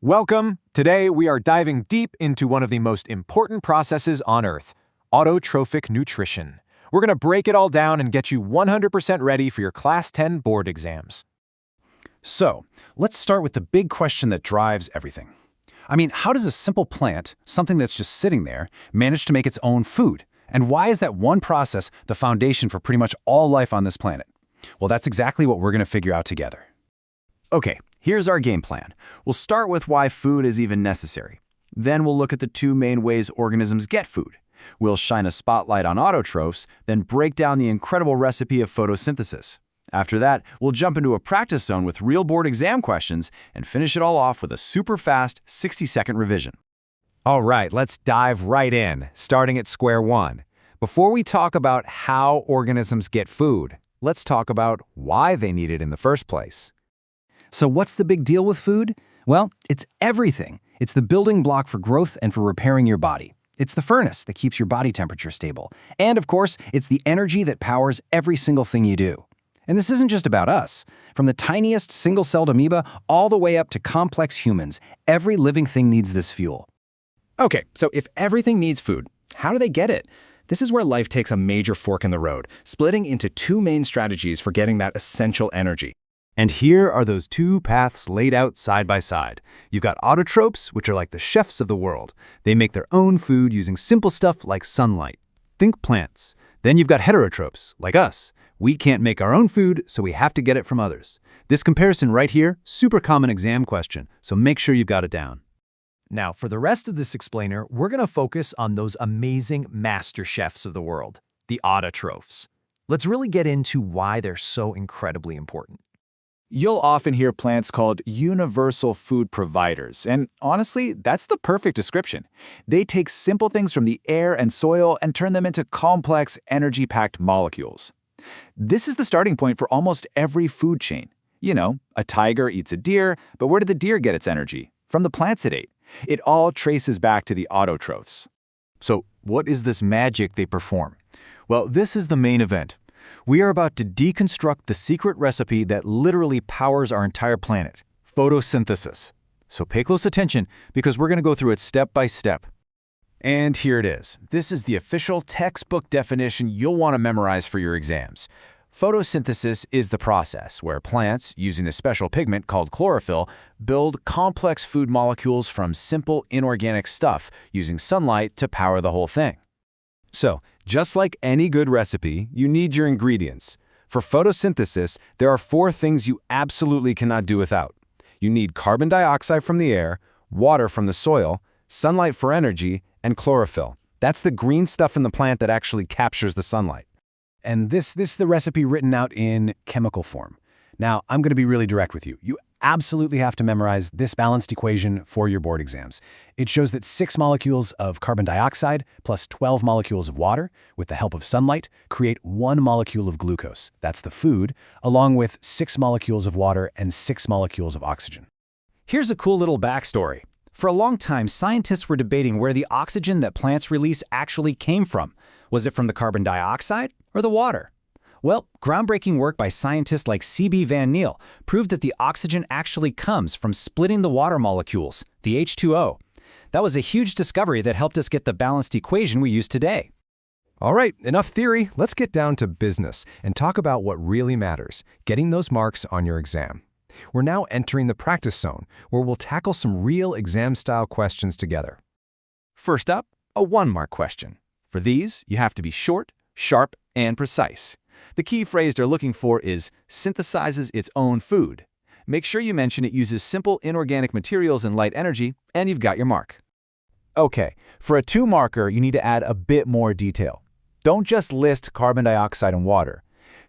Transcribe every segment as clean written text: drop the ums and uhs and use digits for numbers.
Welcome! Today we are diving deep into one of the most important processes on Earth, autotrophic nutrition. We're going to break it all down and get you 100% ready for your Class 10 board exams. So, let's start with the big question that drives everything. How does a simple plant, something that's just sitting there, manage to make its own food? And why is that one process the foundation for pretty much all life on this planet? Well, that's exactly what we're going to figure out together. Okay, here's our game plan. We'll start with why food is even necessary. Then we'll look at the two main ways organisms get food. We'll shine a spotlight on autotrophs, then break down the incredible recipe of photosynthesis. After that, we'll jump into a practice zone with real board exam questions and finish it all off with a super fast 60-second revision. All right, let's dive right in, starting at square one. Before we talk about how organisms get food, let's talk about why they need it in the first place. So what's the big deal with food? Well, it's everything. It's the building block for growth and for repairing your body. It's the furnace that keeps your body temperature stable. And of course, it's the energy that powers every single thing you do. And this isn't just about us. From the tiniest single-celled amoeba all the way up to complex humans, every living thing needs this fuel. Okay, so if everything needs food, how do they get it? This is where life takes a major fork in the road, splitting into two main strategies for getting that essential energy. And here are those two paths laid out side by side. You've got autotrophs, which are like the chefs of the world. They make their own food using simple stuff like sunlight. Think plants. Then you've got heterotrophs, like us. We can't make our own food, so we have to get it from others. This comparison right here, super common exam question, so make sure you've got it down. Now, for the rest of this explainer, we're going to focus on those amazing master chefs of the world, the autotrophs. Let's really get into why they're so incredibly important. You'll often hear plants called universal food providers, and honestly, that's the perfect description. They take simple things from the air and soil and turn them into complex, energy-packed molecules. This is the starting point for almost every food chain. You know, a tiger eats a deer, but where did the deer get its energy? From the plants it ate. It all traces back to the autotrophs. So, what is this magic they perform? Well, this is the main event. We are about to deconstruct the secret recipe that literally powers our entire planet, photosynthesis. So pay close attention because we're going to go through it step by step. And here it is. This is the official textbook definition you'll want to memorize for your exams. Photosynthesis is the process where plants, using a special pigment called chlorophyll, build complex food molecules from simple inorganic stuff using sunlight to power the whole thing. So, just like any good recipe, you need your ingredients. For photosynthesis, there are 4 things you absolutely cannot do without. You need carbon dioxide from the air, water from the soil, sunlight for energy, and chlorophyll. That's the green stuff in the plant that actually captures the sunlight. And this is the recipe written out in chemical form. Now, I'm going to be really direct with you. You absolutely have to memorize this balanced equation for your board exams. It shows that 6 molecules of carbon dioxide plus 12 molecules of water, with the help of sunlight, create 1 molecule of glucose, that's the food, along with 6 molecules of water and 6 molecules of oxygen. Here's a cool little backstory. For a long time, scientists were debating where the oxygen that plants release actually came from. Was it from the carbon dioxide or the water? Well, groundbreaking work by scientists like C.B. Van Niel proved that the oxygen actually comes from splitting the water molecules, the H2O. That was a huge discovery that helped us get the balanced equation we use today. All right, enough theory. Let's get down to business and talk about what really matters, getting those marks on your exam. We're now entering the practice zone, where we'll tackle some real exam-style questions together. First up, a 1-mark question. For these, you have to be short, sharp, and precise. The key phrase they're looking for is synthesizes its own food. Make sure you mention it uses simple inorganic materials and light energy, and you've got your mark. Okay, for a 2-marker, you need to add a bit more detail. Don't just list carbon dioxide and water.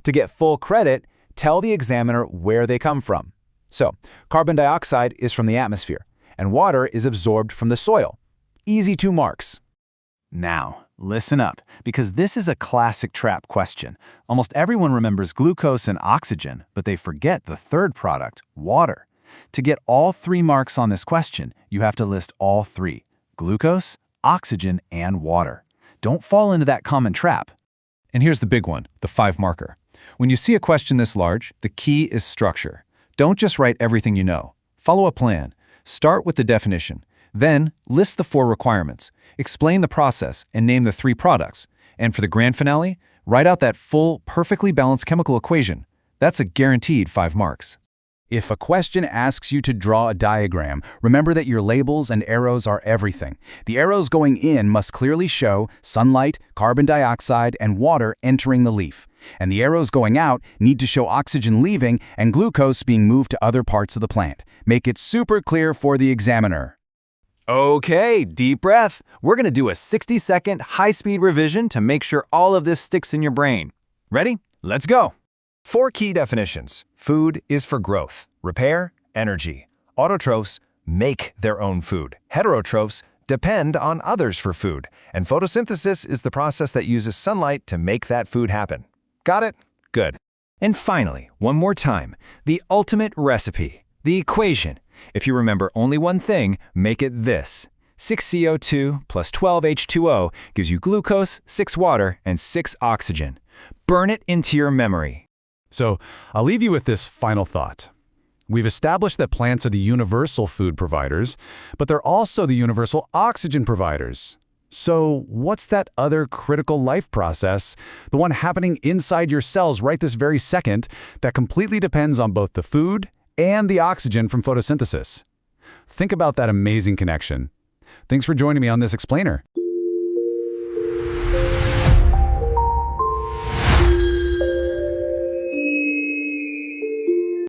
To get full credit, tell the examiner where they come from. So, carbon dioxide is from the atmosphere, and water is absorbed from the soil. Easy 2 marks. Now, listen up, because this is a classic trap question. Almost everyone remembers glucose and oxygen, but they forget the third product, water. To get all 3 marks on this question, you have to list all 3, glucose, oxygen, and water. Don't fall into that common trap. And here's the big one, the 5-marker. When you see a question this large, the key is structure. Don't just write everything you know. Follow a plan. Start with the definition. Then, list the 4 requirements. Explain the process and name the 3 products. And for the grand finale, write out that full, perfectly balanced chemical equation. That's a guaranteed 5 marks. If a question asks you to draw a diagram, remember that your labels and arrows are everything. The arrows going in must clearly show sunlight, carbon dioxide, and water entering the leaf. And the arrows going out need to show oxygen leaving and glucose being moved to other parts of the plant. Make it super clear for the examiner. Okay, deep breath. We're going to do a 60-second high-speed revision to make sure all of this sticks in your brain. Ready? Let's go. 4 key definitions. Food is for growth, repair, energy. Autotrophs make their own food. Heterotrophs depend on others for food. And photosynthesis is the process that uses sunlight to make that food happen. Got it? Good. And finally, one more time, the ultimate recipe, the equation. If you remember only one thing, make it this. 6 CO2 plus 12 H2O gives you glucose, 6 water, and 6 oxygen. Burn it into your memory. So, I'll leave you with this final thought. We've established that plants are the universal food providers, but they're also the universal oxygen providers. So, what's that other critical life process, the one happening inside your cells right this very second, that completely depends on both the food and the oxygen from photosynthesis? Think about that amazing connection. Thanks for joining me on this explainer.